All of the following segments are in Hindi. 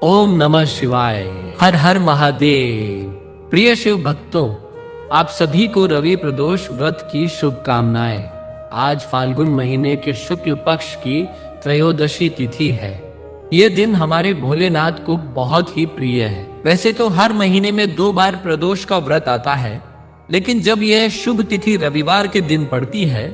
ओम नमः शिवाय। हर हर महादेव। प्रिय शिव भक्तों, आप सभी को रवि प्रदोष व्रत की शुभकामनाएं। आज फाल्गुन महीने के शुक्ल पक्ष की त्रयोदशी तिथि है। ये दिन हमारे भोलेनाथ को बहुत ही प्रिय है। वैसे तो हर महीने में 2 बार प्रदोष का व्रत आता है, लेकिन जब यह शुभ तिथि रविवार के दिन पड़ती है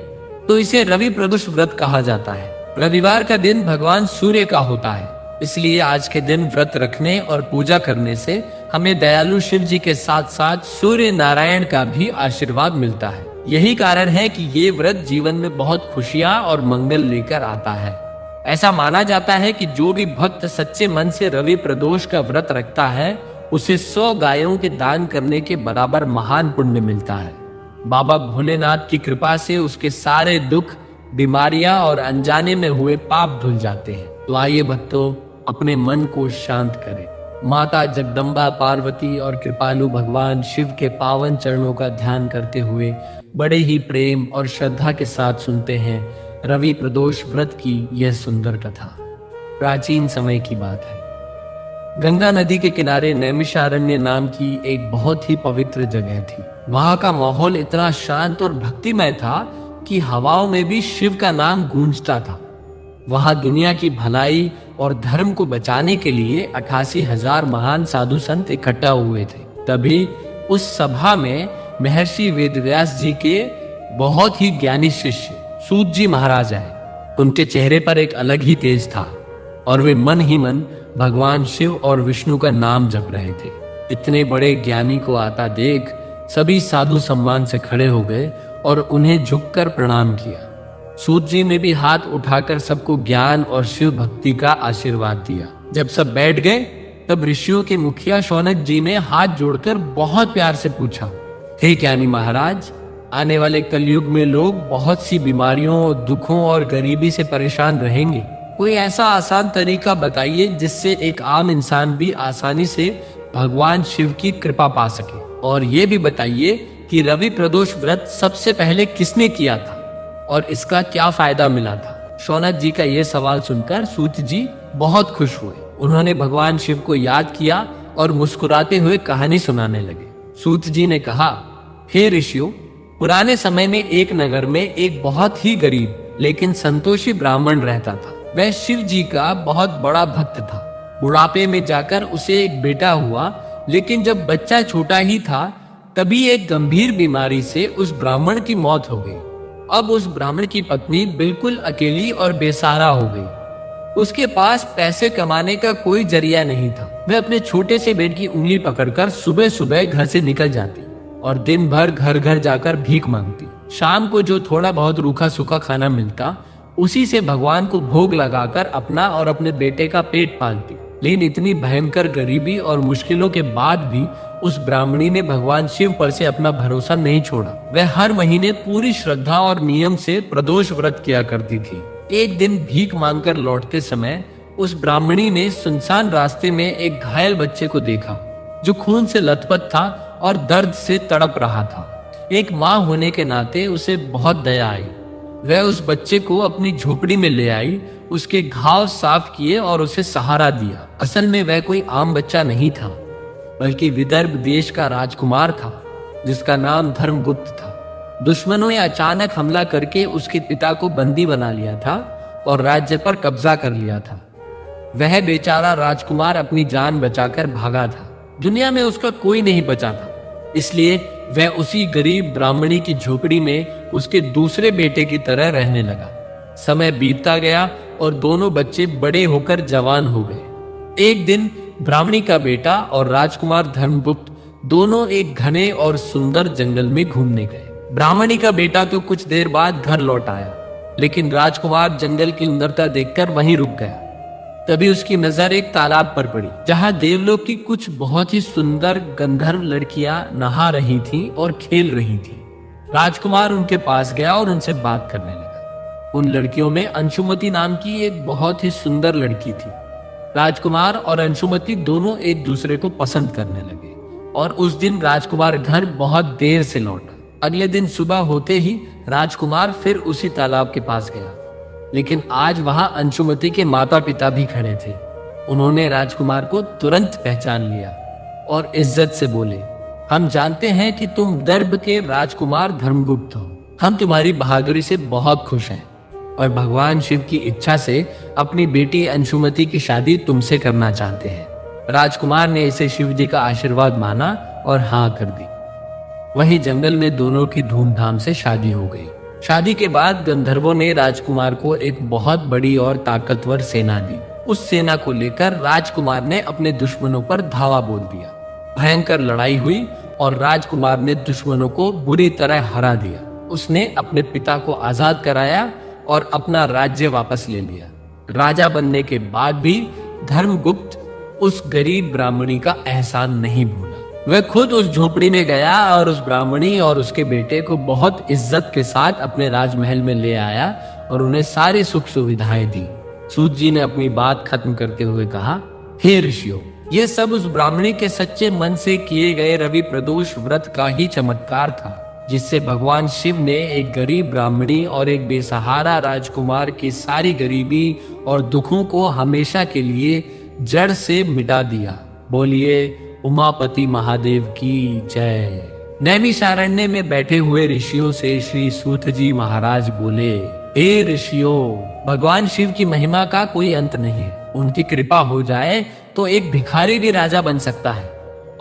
तो इसे रवि प्रदोष व्रत कहा जाता है। रविवार का दिन भगवान सूर्य का होता है, इसलिए आज के दिन व्रत रखने और पूजा करने से हमें दयालु शिव जी के साथ साथ सूर्य नारायण का भी आशीर्वाद मिलता है। यही कारण है कि ये व्रत जीवन में बहुत खुशियां और मंगल लेकर आता है। ऐसा माना जाता है कि जो भी भक्त सच्चे मन से रवि प्रदोष का व्रत रखता है, उसे 100 गायों के दान करने के बराबर महान पुण्य मिलता है। बाबा भोलेनाथ की कृपा से उसके सारे दुख, बीमारियां और अनजाने में हुए पाप धुल जाते हैं। तो आइए भक्तों, अपने मन को शांत करें। माता जगदम्बा, पार्वती और कृपालु भगवान शिव के पावन चरणों का ध्यान करते हुए बड़े ही प्रेम और श्रद्धा के साथ सुनते हैं रवि प्रदोष व्रत की यह सुंदर कथा। प्राचीन समय की बात है। गंगा नदी के किनारे नैमिषारण्य नाम की एक बहुत ही पवित्र जगह थी। वहां का माहौल इतना शांत और भक्तिमय था कि हवाओं में भी शिव का नाम गूंजता था। वहां दुनिया की भलाई और धर्म को बचाने के लिए 88,000 महान साधु संत इकट्ठा हुए थे। तभी उस सभा में महर्षि वेदव्यास जी के बहुत ही ज्ञानी शिष्य सूत जी महाराज आए। उनके चेहरे पर एक अलग ही तेज था और वे मन ही मन भगवान शिव और विष्णु का नाम जप रहे थे। इतने बड़े ज्ञानी को आता देख सभी साधु सम्मान से खड़े हो गए और उन्हें झुककर प्रणाम किया। सूत जी ने भी हाथ उठाकर सबको ज्ञान और शिव भक्ति का आशीर्वाद दिया। जब सब बैठ गए तब ऋषियों के मुखिया शौनक जी ने हाथ जोड़कर बहुत प्यार से पूछा, हे ज्ञानी महाराज, आने वाले कलयुग में लोग बहुत सी बीमारियों, दुखों और गरीबी से परेशान रहेंगे। कोई ऐसा आसान तरीका बताइए जिससे एक आम इंसान भी आसानी से भगवान शिव की कृपा पा सके। और ये भी बताइए कि रवि प्रदोष व्रत सबसे पहले किसने किया था और इसका क्या फायदा मिला था। शौनक जी का ये सवाल सुनकर सूत जी बहुत खुश हुए। उन्होंने भगवान शिव को याद किया और मुस्कुराते हुए कहानी सुनाने लगे। सूत जी ने कहा, हे ऋषियों, पुराने समय में एक नगर में एक बहुत ही गरीब लेकिन संतोषी ब्राह्मण रहता था। वह शिव जी का बहुत बड़ा भक्त था। बुढ़ापे में जाकर उसे एक बेटा हुआ, लेकिन जब बच्चा छोटा ही था तभी एक गंभीर बीमारी से उस ब्राह्मण की मौत हो गई। अब उस ब्राह्मण की पत्नी बिल्कुल अकेली और बेसहारा हो गई। उसके पास पैसे कमाने का कोई जरिया नहीं था। वह अपने छोटे से बेटे की उंगली पकड़कर सुबह सुबह घर से निकल जाती और दिन भर घर घर जाकर भीख मांगती। शाम को जो थोड़ा बहुत रूखा सूखा खाना मिलता, उसी से भगवान को भोग लगाकर अपना और अपने बेटे का पेट पालती। लेकिन इतनी भयंकर गरीबी और मुश्किलों के बाद भी उस ब्राह्मणी ने भगवान शिव पर से अपना भरोसा नहीं छोड़ा। वह हर महीने पूरी श्रद्धा और नियम से प्रदोष व्रत किया करती थी। एक दिन भीख मांगकर लौटते समय उस ब्राह्मणी ने सुनसान रास्ते में एक घायल बच्चे को देखा जो खून से लथपथ था और दर्द से तड़प रहा था। एक माँ होने के नाते उसे बहुत दया आई। वह उस बच्चे को अपनी झोपड़ी में ले आई, उसके घाव साफ किए और उसे सहारा दिया। असल में वह कोई आम बच्चा नहीं था, बल्कि विदर्भ देश का राजकुमार था जिसका नाम धर्मगुप्त था। दुश्मनों ने अचानक हमला करके उसके पिता को बंदी बना लिया था और राज्य पर कब्जा कर लिया था। वह बेचारा राजकुमार अपनी जान बचाकर भागा था। दुनिया में उसका कोई नहीं बचा था, इसलिए वह उसी गरीब ब्राह्मणी की झोपड़ी में उसके दूसरे बेटे की तरह रहने लगा। समय बीतता गया और दोनों बच्चे बड़े होकर जवान हो गए। एक दिन ब्राह्मणी का बेटा और राजकुमार धर्मगुप्त दोनों एक घने और सुंदर जंगल में घूमने गए। ब्राह्मणी का बेटा तो कुछ देर बाद घर लौट आया, लेकिन राजकुमार जंगल की सुंदरता देखकर वहीं रुक गया। तभी उसकी नजर एक तालाब पर पड़ी, जहां देवलोक की कुछ बहुत ही सुंदर गंधर्व लड़कियां नहा रही थीं और खेल रही थीं। राजकुमार उनके पास गया और उनसे बात करने लगा। उन लड़कियों में अंशुमति नाम की एक बहुत ही सुंदर लड़की थी। राजकुमार और अंशुमति दोनों एक दूसरे को पसंद करने लगे और उस दिन राजकुमार घर बहुत देर से लौटा। अगले दिन सुबह होते ही राजकुमार फिर उसी तालाब के पास गया, लेकिन आज वहां अंशुमति के माता पिता भी खड़े थे। उन्होंने राजकुमार को तुरंत पहचान लिया और इज्जत से बोले, हम जानते हैं कि तुम दर्भ के राजकुमार धर्मगुप्त हो। हम तुम्हारी बहादुरी से बहुत खुश हैं और भगवान शिव की इच्छा से अपनी बेटी अंशुमति की शादी तुमसे करना चाहते हैं। राजकुमार ने इसे शिव जी का आशीर्वाद माना और हाँ कर दी। वहीं जंगल में दोनों की धूमधाम से शादी हो गई। शादी के बाद गंधर्वों ने राजकुमार को एक बहुत बड़ी और ताकतवर सेना दी। उस सेना को लेकर राजकुमार ने अपने दुश्मनों पर धावा बोल दिया। भयंकर लड़ाई हुई और राजकुमार ने दुश्मनों को बुरी तरह हरा दिया। उसने अपने पिता को आजाद कराया और अपना राज्य वापस ले लिया। राजा बनने के बाद भी धर्मगुप्त उस गरीब ब्राह्मणी का एहसान नहीं भूला। वह खुद उस झोपड़ी में गया और उस ब्राह्मणी और उसके बेटे को बहुत इज्जत के साथ अपने राजमहल में ले आया और उन्हें सारी सुख सुविधाएं दी। सूत जी ने अपनी बात खत्म करते हुए कहा, हे ऋषियों, यह सब उस ब्राह्मणी के सच्चे मन से किए गए रवि प्रदोष व्रत का ही चमत्कार था, जिससे भगवान शिव ने एक गरीब ब्राह्मणी और एक बेसहारा राजकुमार की सारी गरीबी और दुखों को हमेशा के लिए जड़ से मिटा दिया। बोलिए उमापति महादेव की जय। नैमिषारण्य में बैठे हुए ऋषियों से श्री सूत जी महाराज बोले, हे ऋषियों, भगवान शिव की महिमा का कोई अंत नहीं है। उनकी कृपा हो जाए तो एक भिखारी भी राजा बन सकता है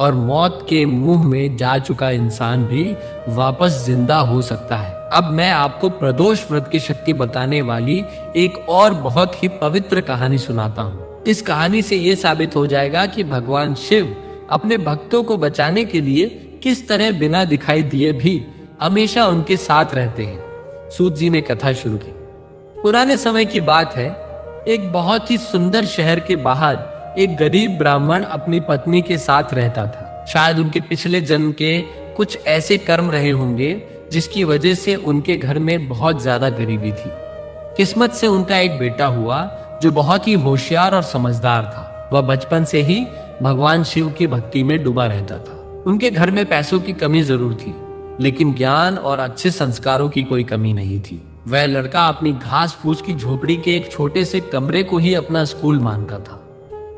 और मौत के मुंह में जा चुका इंसान भी वापस जिंदा हो सकता है। अब मैं आपको प्रदोष व्रत की शक्ति बताने वाली एक और बहुत ही पवित्र कहानी सुनाता हूँ। इस कहानी से यह साबित हो जाएगा कि भगवान शिव अपने भक्तों को बचाने के लिए किस तरह बिना दिखाई दिए भी हमेशा उनके साथ रहते हैं। सूत जी ने कथा शुरू की। पुराने समय की बात है, एक बहुत ही सुंदर शहर के बाहर एक गरीब ब्राह्मण अपनी पत्नी के साथ रहता था। शायद उनके पिछले जन्म के कुछ ऐसे कर्म रहे होंगे जिसकी वजह से उनके घर में बहुत ज्यादा गरीबी थी। किस्मत से उनका एक बेटा हुआ जो बहुत ही होशियार और समझदार था। वह बचपन से ही भगवान शिव की भक्ति में डूबा रहता था। उनके घर में पैसों की कमी जरूर थी, लेकिन ज्ञान और अच्छे संस्कारों की कोई कमी नहीं थी। वह लड़का अपनी घास फूस की झोपड़ी के एक छोटे से कमरे को ही अपना स्कूल मानता था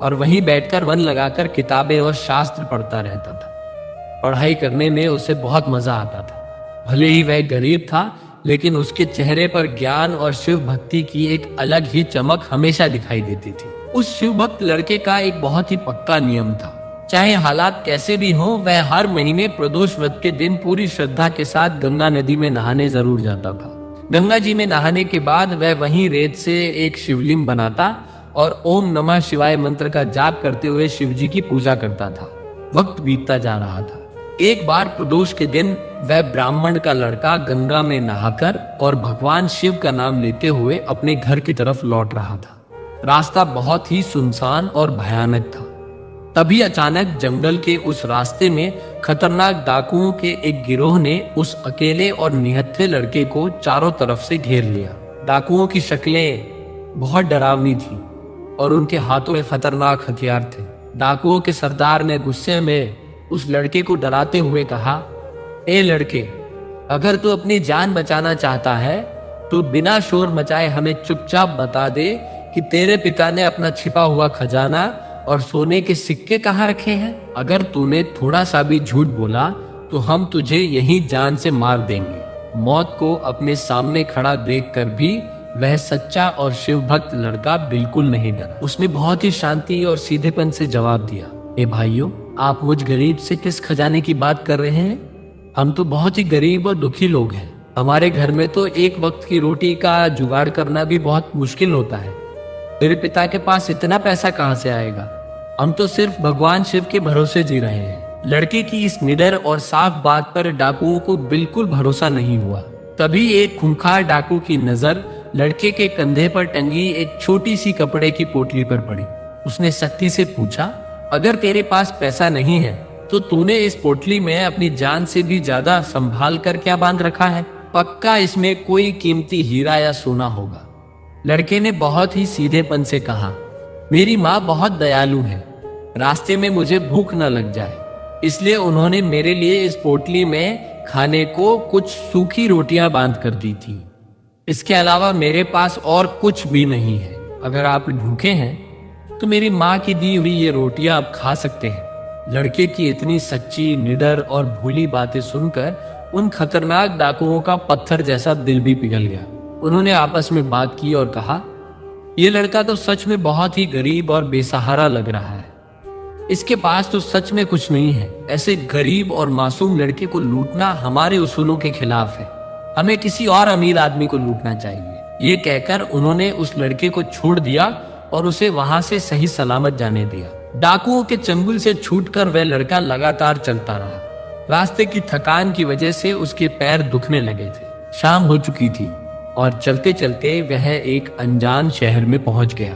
और वहीं बैठकर मन लगाकर किताबें और शास्त्र पढ़ता रहता था। पढ़ाई करने में उसे बहुत मजा आता था। भले ही वह गरीब था, लेकिन उसके चेहरे पर ज्ञान और शिव भक्ति की एक अलग ही चमक हमेशा दिखाई देती थी। उस शिव भक्त लड़के का एक बहुत ही पक्का नियम था, चाहे हालात कैसे भी हो, वह हर महीने प्रदोष व्रत के दिन पूरी श्रद्धा के साथ गंगा नदी में नहाने जरूर जाता था। गंगा जी में नहाने के बाद वह वहीं रेत से एक शिवलिंग बनाता और ओम नमः शिवाय मंत्र का जाप करते हुए शिव जी की पूजा करता था। वक्त बीतता जा रहा था। एक बार प्रदोष के दिन वह ब्राह्मण का लड़का गंगा में नहाकर और भगवान शिव का नाम लेते हुए अपने घर की तरफ लौट रहा था। रास्ता बहुत ही सुनसान और भयानक था। तभी अचानक जंगल के उस रास्ते में खतरनाक डाकुओं के एक गिरोह ने उस अकेले और निहत्थे लड़के को चारों तरफ से घेर लिया। डाकुओं की शक्लें बहुत डरावनी थी और उनके हाथों में खतरनाक हथियार थे। डाकुओं के सरदार ने गुस्से में उस लड़के को डराते हुए कहा, ए लड़के, अगर तू अपनी जान बचाना चाहता है तो बिना शोर मचाए हमें चुपचाप बता दे कि तेरे पिता ने अपना छिपा हुआ खजाना और सोने के सिक्के कहाँ रखे हैं। अगर तूने थोड़ा सा भी झूठ बोला तो हम तुझे यहीं जान से मार देंगे। मौत को अपने सामने खड़ा देखकर भी वह सच्चा और शिव भक्त लड़का बिल्कुल नहीं डरा। उसने बहुत ही शांति और सीधेपन से जवाब दिया, ए भाइयों, आप मुझ गरीब से किस खजाने की बात कर रहे हैं? हम तो बहुत ही गरीब और दुखी लोग हैं। हमारे घर में तो एक वक्त की रोटी का जुगाड़ करना भी बहुत मुश्किल होता है। मेरे पिता के पास इतना पैसा कहाँ से आएगा? हम तो सिर्फ भगवान शिव के भरोसे जी रहे हैं। लड़के की इस निडर और साफ बात पर डाकुओं को बिल्कुल भरोसा नहीं हुआ। तभी एक खूंखार डाकू की नजर लड़के के कंधे पर टंगी एक छोटी सी कपड़े की पोटली पर पड़ी। उसने सख्ती से पूछा, अगर तेरे पास पैसा नहीं है तो तूने इस पोटली में अपनी जान से भी ज्यादा संभाल कर क्या बांध रखा है? पक्का इसमें कोई कीमती हीरा या सोना होगा। लड़के ने बहुत ही सीधेपन से कहा, मेरी माँ बहुत दयालु है। रास्ते में मुझे भूख न लग जाए, इसलिए उन्होंने मेरे लिए इस पोटली में खाने को कुछ सूखी रोटियां बांध कर दी थी। इसके अलावा मेरे पास और कुछ भी नहीं है। अगर आप भूखे हैं तो मेरी माँ की दी हुई ये रोटियां आप खा सकते हैं। लड़के की इतनी सच्ची, निडर और भोली बातें सुनकर उन खतरनाक डाकुओं का पत्थर जैसा दिल भी पिघल गया। उन्होंने आपस में बात की और कहा, यह लड़का तो सच में बहुत ही गरीब और बेसहारा लग रहा है। इसके पास तो सच में कुछ नहीं है। ऐसे गरीब और मासूम लड़के को लूटना हमारे उसूलों के खिलाफ है। हमें किसी और अमीर आदमी को लूटना चाहिए। ये कहकर उन्होंने उस लड़के को छोड़ दिया और उसे वहां से सही सलामत जाने दिया। डाकुओं के चंगुल से छूटकर वह लड़का लगातार चलता रहा। रास्ते की थकान की वजह से उसके पैर दुखने लगे थे। शाम हो चुकी थी और चलते चलते वह एक अनजान शहर में पहुंच गया।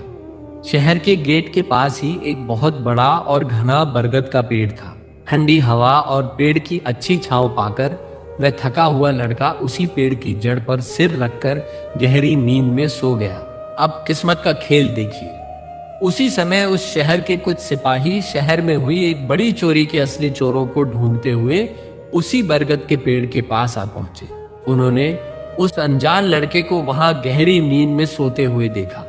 शहर के गेट के पास ही एक बहुत बड़ा और घना बरगद का पेड़ था। ठंडी हवा और पेड़ की अच्छी छांव पाकर वह थका हुआ लड़का उसी पेड़ की जड़ पर सिर रखकर गहरी नींद में सो गया। अब किस्मत का खेल देखिए। उसी समय उस शहर के कुछ सिपाही शहर में हुई एक बड़ी चोरी के असली चोरों को ढूंढते हुए उसी बरगद के पेड़ के पास आ पहुंचे। उन्होंने उस अनजान लड़के को वहां गहरी नींद में सोते हुए देखा।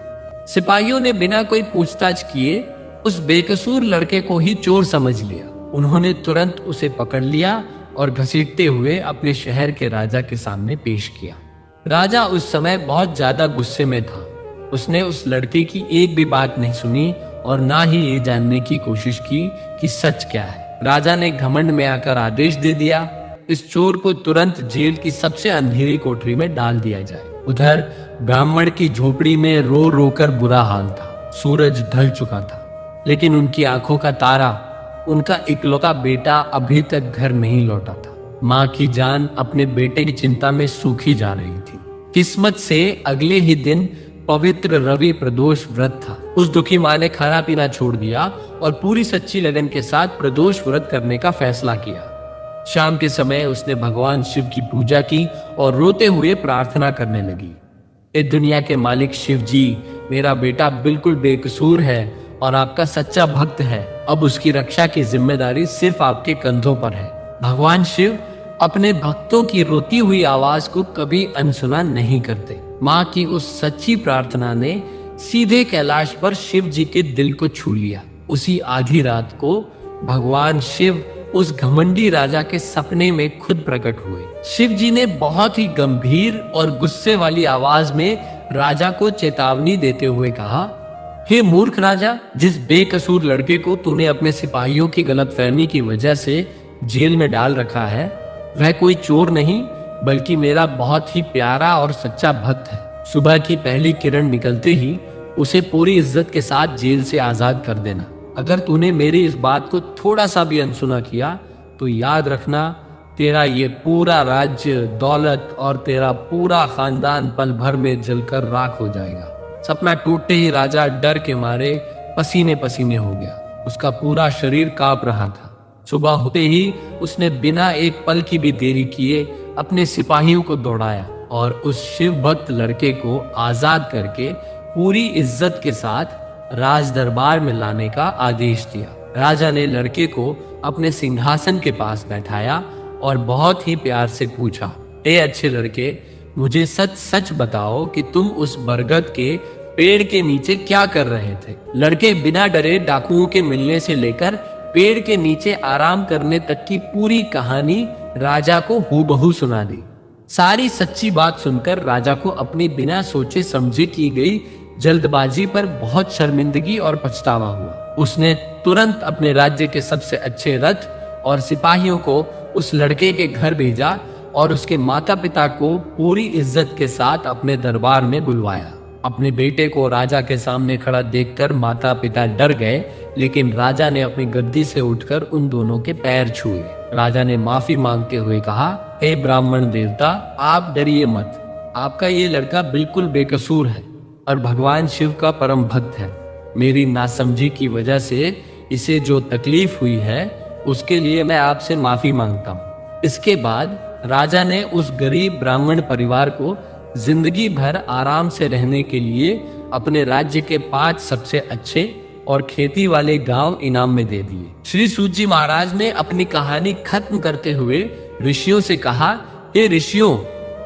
सिपाहियों ने बिना कोई पूछताछ किए उस बेकसूर लड़के को ही चोर समझ लिया। उन्होंने तुरंत उसे पकड़ लिया और घसीटते हुए अपने शहर के राजा के सामने पेश किया। राजा उस समय बहुत ज्यादा गुस्से में था। उसने उस लड़के की एक भी बात नहीं सुनी और ना ही ये जानने की कोशिश की कि सच क्या है। राजा ने घमंड में आकर आदेश दे दिया, इस चोर को तुरंत जेल की सबसे अंधेरी कोठरी में डाल दिया जाए। उधर ब्राह्मण की झोपड़ी में रो रो कर बुरा हाल था। सूरज ढल चुका था, लेकिन उनकी आंखों का तारा, उनका इकलौता बेटा अभी तक घर नहीं लौटा था। माँ की जान अपने बेटे की चिंता में सूखी जा रही थी। किस्मत से अगले ही दिन पवित्र रवि प्रदोष व्रत था। उस दुखी माँ ने खाना पीना छोड़ दिया और पूरी सच्ची लगन के साथ प्रदोष व्रत करने का फैसला किया। शाम के समय उसने भगवान शिव की पूजा की और रोते हुए प्रार्थना करने लगी, इस दुनिया के मालिक शिव जी, मेरा बेटा बिल्कुल बेकसूर है और आपका सच्चा भक्त है। अब उसकी रक्षा की जिम्मेदारी सिर्फ आपके कंधों पर है। भगवान शिव अपने भक्तों की रोती हुई आवाज को कभी अनसुना नहीं करते। माँ की उस सच्ची प्रार्थना ने सीधे कैलाश पर शिव जी के दिल को छू लिया। उसी आधी रात को भगवान शिव उस घमंडी राजा के सपने में खुद प्रकट हुए। शिव जी ने बहुत ही गंभीर और गुस्से वाली आवाज में राजा को चेतावनी देते हुए कहा, हे मूर्ख राजा, जिस बेकसूर लड़के को तूने अपने सिपाहियों की गलतफहमी की वजह से जेल में डाल रखा है, वह कोई चोर नहीं बल्कि मेरा बहुत ही प्यारा और सच्चा भक्त है। सुबह की पहली किरण निकलते ही उसे पूरी इज्जत के साथ जेल से आजाद कर देना। अगर तूने मेरी इस बात को थोड़ा सा भी अनसुना किया तो याद रखना, तेरा ये पूरा राज्य, दौलत और तेरा पूरा खानदान पल भर में जलकर राख हो जाएगा। सपना टूटते ही राजा डर के मारे पसीने पसीने हो गया। उसका पूरा शरीर कांप रहा था। सुबह होते ही उसने बिना एक पल की भी देरी किए अपने सिपाहियों को दौड़ाया और उस शिव भक्त लड़के को आजाद करके पूरी इज्जत के साथ राज दरबार में लाने का आदेश दिया। राजा ने लड़के को अपने सिंहासन के पास बैठाया और बहुत ही प्यार से पूछा, ए अच्छे लड़के, मुझे सच सच बताओ कि तुम उस बरगद के पेड़ के नीचे क्या कर रहे थे। लड़के बिना डरे डाकुओं के मिलने से लेकर पेड़ के नीचे आराम करने तक की पूरी कहानी राजा को हूबहू सुना दी। सारी सच्ची बात सुनकर राजा को अपनी बिना सोचे समझे की गई जल्दबाजी पर बहुत शर्मिंदगी और पछतावा हुआ। उसने तुरंत अपने राज्य के सबसे अच्छे रथ और सिपाहियों को उस लड़के के घर भेजा और उसके माता पिता को पूरी इज्जत के साथ अपने दरबार में बुलवाया। अपने बेटे को राजा के सामने खड़ा देखकर माता पिता डर गए, लेकिन राजा ने अपनी गद्दी से उठकर उन दोनों के पैर छुए। राजा ने माफी मांगते हुए कहा, हे ब्राह्मण देवता, आप डरिए मत। आपका ये लड़का बिल्कुल बेकसूर है और भगवान शिव का परम भक्त है। मेरी नासमझी की वजह से इसे जो तकलीफ हुई है उसके लिए मैं आपसे माफी मांगता हूँ। इसके बाद राजा ने उस गरीब ब्राह्मण परिवार को जिंदगी भर आराम से रहने के लिए अपने राज्य के 5 सबसे अच्छे और खेती वाले गांव इनाम में दे दिए। श्री सूत जी महाराज ने अपनी कहानी खत्म करते हुए ऋषियों से कहा, हे ऋषियों,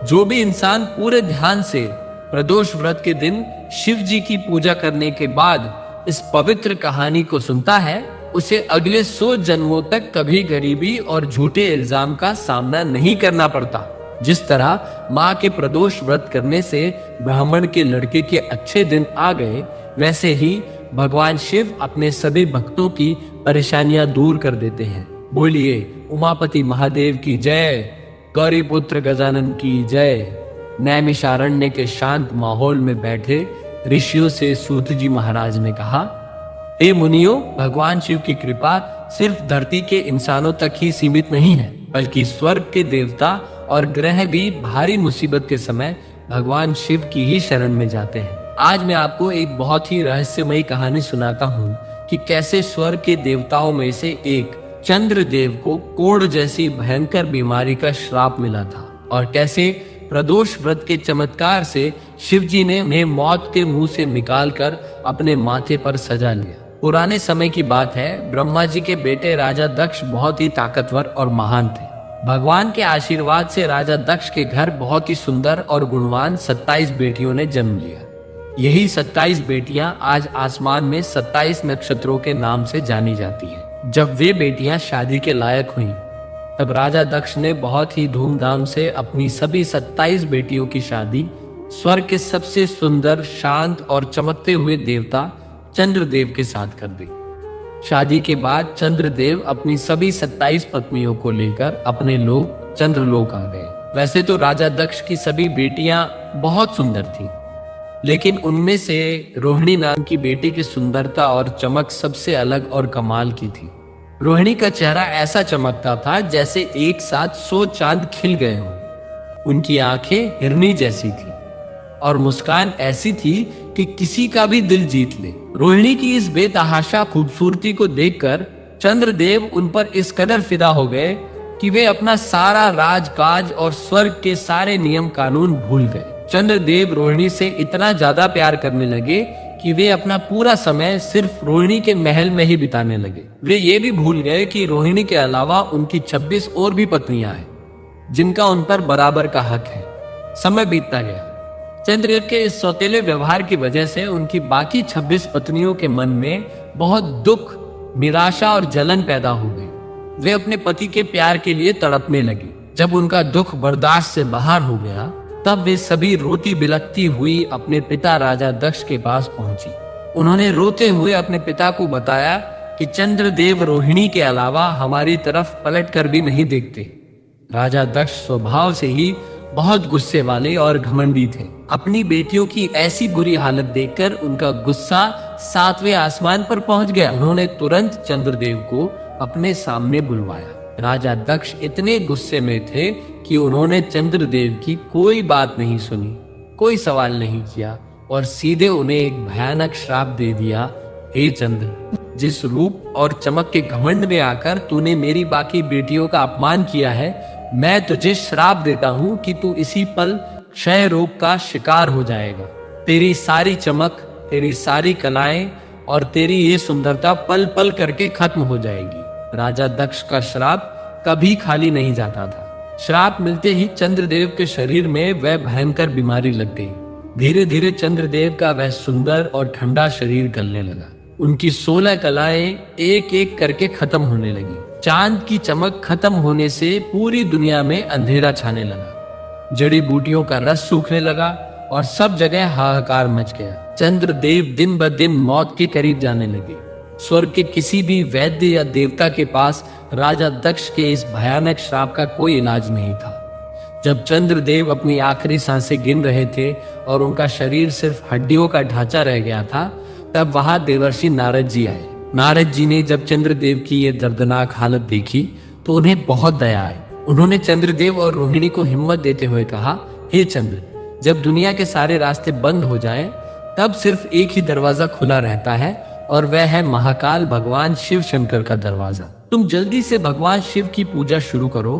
जो भी इंसान पूरे ध्यान से प्रदोष व्रत के दिन शिव जी की पूजा करने के बाद इस पवित्र कहानी को सुनता है उसे अगले 100 जन्मों तक कभी गरीबी और झूठे इल्जाम का सामना नहीं करना पड़ता। जिस तरह माँ के प्रदोष व्रत करने से ब्राह्मण के लड़के के अच्छे दिन आ गए, वैसे ही भगवान शिव अपने सभी भक्तों की परेशानियां दूर कर देते हैं। बोलिए उमापति महादेव की जय, गौरी पुत्र गजानन की जय। नैमिषारण्य के शांत माहौल में बैठे ऋषियों से सूत जी महाराज ने कहा, हे मुनियों, भगवान शिव की कृपा सिर्फ धरती के इंसानों तक ही सीमित नहीं है, बल्कि स्वर्ग के देवता और ग्रह भी भारी मुसीबत के समय भगवान शिव की ही शरण में जाते हैं। आज मैं आपको एक बहुत ही रहस्यमयी कहानी सुनाता हूँ कि कैसे स्वर्ग के देवताओं में से एक चंद्रदेव को कोढ़ जैसी भयंकर बीमारी का श्राप मिला था और कैसे प्रदोष व्रत के चमत्कार से शिव जी ने उन्हें मौत के मुंह से निकालकर अपने माथे पर सजा लिया। पुराने समय की बात है, ब्रह्मा जी के बेटे राजा दक्ष बहुत ही ताकतवर और महान थे। भगवान के आशीर्वाद से राजा दक्ष के घर बहुत ही सुंदर और गुणवान 27 बेटियों ने जन्म लिया। यही 27 बेटियां आज आसमान में 27 नक्षत्रों के नाम से जानी जाती हैं। जब वे बेटियां शादी के लायक हुईं, तब राजा दक्ष ने बहुत ही धूमधाम से अपनी सभी 27 बेटियों की शादी स्वर्ग के सबसे सुंदर, शांत और चमकते हुए देवता चंद्रदेव के साथ कर दी। शादी के बाद चंद्रदेव अपनी सभी 27 पत्नियों को लेकर अपने लोक चंद्रलोक आ गए। वैसे तो राजा दक्ष की सभी बेटियां बहुत सुंदर थीं, लेकिन उनमें से रोहिणी नाम की बेटी की सुंदरता और चमक सबसे अलग और कमाल की थी। रोहिणी का चेहरा ऐसा चमकता था जैसे एक साथ 100 चांद खिल गए हों। उनकी आंखें हिरनी जैसी थी और मुस्कान ऐसी थी कि किसी का भी दिल जीत ले। रोहिणी की इस बेतहाशा खूबसूरती को देखकर चंद्रदेव उन पर इस कदर फिदा हो गए कि वे अपना सारा राजकाज और स्वर्ग के सारे नियम कानून भूल गए। चंद्रदेव रोहिणी से इतना ज्यादा प्यार करने लगे कि वे अपना पूरा समय सिर्फ रोहिणी के महल में ही बिताने लगे। वे ये भी भूल गए कि रोहिणी के अलावा उनकी 26 और भी पत्नियां हैं, जिनका उन पर बराबर का हक है। समय बीतता गया। चंद्रदेव के इस सौतेले व्यवहार की वजह से उनकी बाकी 26 पत्नियों के मन में बहुत दुख, निराशा और जलन पैदा हो गई। वे अपने पति के प्यार के लिए तड़पने लगी। जब उनका दुख बर्दाश्त से बाहर हो गया, तब वे सभी रोती बिलखती हुई अपने पिता राजा दक्ष के पास पहुंची। उन्होंने रोते हुए अपने पिता को बताया कि चंद्रदेव रोहिणी के अलावा हमारी तरफ पलट कर भी नहीं देखते। राजा दक्ष स्वभाव से ही बहुत गुस्से वाले और घमंडी थे। अपनी बेटियों की ऐसी बुरी हालत देखकर उनका गुस्सा 7वें आसमान पर पहुंच गया। उन्होंने तुरंत चंद्रदेव को अपने सामने बुलवाया। राजा दक्ष इतने गुस्से में थे कि उन्होंने चंद्रदेव की कोई बात नहीं सुनी, कोई सवाल नहीं किया और सीधे उन्हें एक भयानक श्राप दे दिया। हे चंद्र, जिस रूप और चमक के घमंड में आकर तूने मेरी बाकी बेटियों का अपमान किया है, मैं तुझे श्राप देता हूँ कि तू इसी पल क्षय रोग का शिकार हो जाएगा। तेरी सारी चमक, तेरी सारी कलाएं और तेरी ये सुंदरता पल पल करके खत्म हो जाएगी। राजा दक्ष का श्राप कभी खाली नहीं जाता था। श्राप मिलते ही चंद्रदेव के शरीर में वह भयंकर बीमारी लग गई। धीरे धीरे चंद्रदेव का वह सुंदर और ठंडा शरीर गलने लगा। उनकी 16 कलाएं एक एक करके खत्म होने लगी। चांद की चमक खत्म होने से पूरी दुनिया में अंधेरा छाने लगा। जड़ी बूटियों का रस सूखने लगा और सब जगह हाहाकार मच गया। चंद्रदेव दिन ब दिन मौत के करीब जाने लगे। स्वर्ग के किसी भी वैद्य या देवता के पास राजा दक्ष के इस भयानक श्राप का कोई इलाज नहीं था। जब चंद्रदेव अपनी आखिरी सांसें गिन रहे थे और उनका शरीर सिर्फ हड्डियों का ढांचा रह गया था, तब वहां देवर्षि नारद जी आए। नारद जी ने जब चंद्रदेव की ये दर्दनाक हालत देखी तो उन्हें बहुत दया आई। उन्होंने चंद्रदेव और रोहिणी को हिम्मत देते हुए कहा, हे चंद्र, जब दुनिया के सारे रास्ते बंद हो जाएं, तब सिर्फ एक ही दरवाजा खुला रहता है और वह है महाकाल भगवान शिव शंकर का दरवाजा। तुम जल्दी से भगवान शिव की पूजा शुरू करो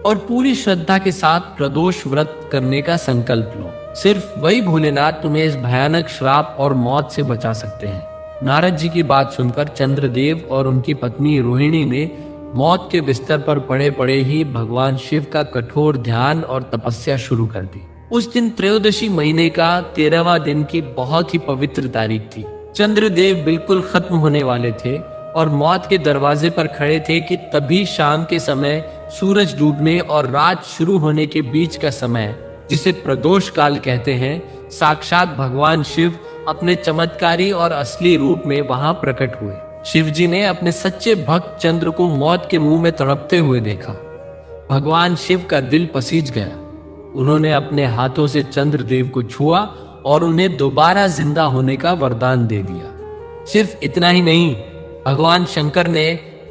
और पूरी श्रद्धा के साथ प्रदोष व्रत करने का संकल्प लो। सिर्फ वही भोलेनाथ तुम्हें इस भयानक श्राप और मौत से बचा सकते हैं। नारद जी की बात सुनकर चंद्रदेव और उनकी पत्नी रोहिणी ने मौत के बिस्तर पर पड़े पड़े ही भगवान शिव का कठोर ध्यान और तपस्या शुरू कर दी। उस दिन त्रयोदशी महीने का 13वां दिन की बहुत ही पवित्र तारीख थी। चंद्रदेव बिल्कुल खत्म होने वाले थे और मौत के दरवाजे पर खड़े थे कि तभी शाम के समय सूरज डूबने और रात शुरू होने के बीच का समय, जिसे प्रदोष काल कहते हैं, साक्षात भगवान शिव अपने चमत्कारी और असली रूप में वहां प्रकट हुए। शिव जी ने अपने सच्चे भक्त चंद्र को मौत के मुंह में तड़पते हुए देखा। भगवान शिव का दिल पसीज गया। उन्होंने अपने हाथों से चंद्रदेव को छुआ और उन्हें दोबारा जिंदा होने का वरदान दे दिया। सिर्फ इतना ही नहीं, भगवान शंकर ने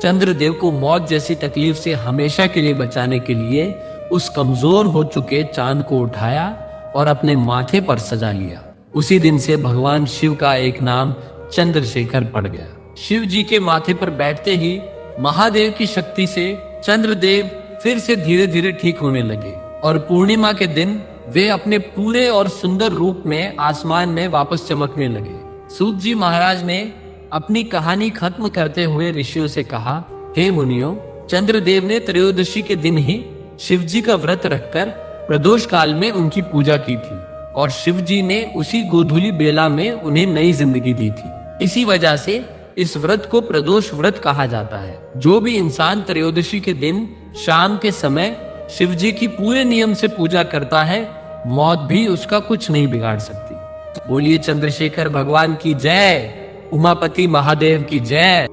चंद्रदेव को मौत जैसी तकलीफ से हमेशा के लिए बचाने के लिए उस कमजोर हो चुके चांद को उठाया और अपने माथे पर सजा लिया। उसी दिन से भगवान शिव का एक नाम चंद्रशेखर पड़ गया। शिव जी के माथे पर बैठते ही महादेव की शक्ति से चंद्रदेव फिर से धीरे धीरे ठीक होने लगे और पूर्णिमा के दिन वे अपने पूरे और सुंदर रूप में आसमान में वापस चमकने लगे। सूत जी महाराज ने अपनी कहानी खत्म करते हुए ऋषियों से कहा, हे मुनियों, चंद्रदेव ने त्रयोदशी के दिन ही शिव जी का व्रत रखकर प्रदोष काल में उनकी पूजा की थी और शिव जी ने उसी गोधूली बेला में उन्हें नई जिंदगी दी थी। इसी वजह से इस व्रत को प्रदोष व्रत कहा जाता है। जो भी इंसान त्रयोदशी के दिन शाम के समय शिव जी की पूरे नियम से पूजा करता है, मौत भी उसका कुछ नहीं बिगाड़ सकती। बोलिए चंद्रशेखर भगवान की जय, उमापति महादेव की जय।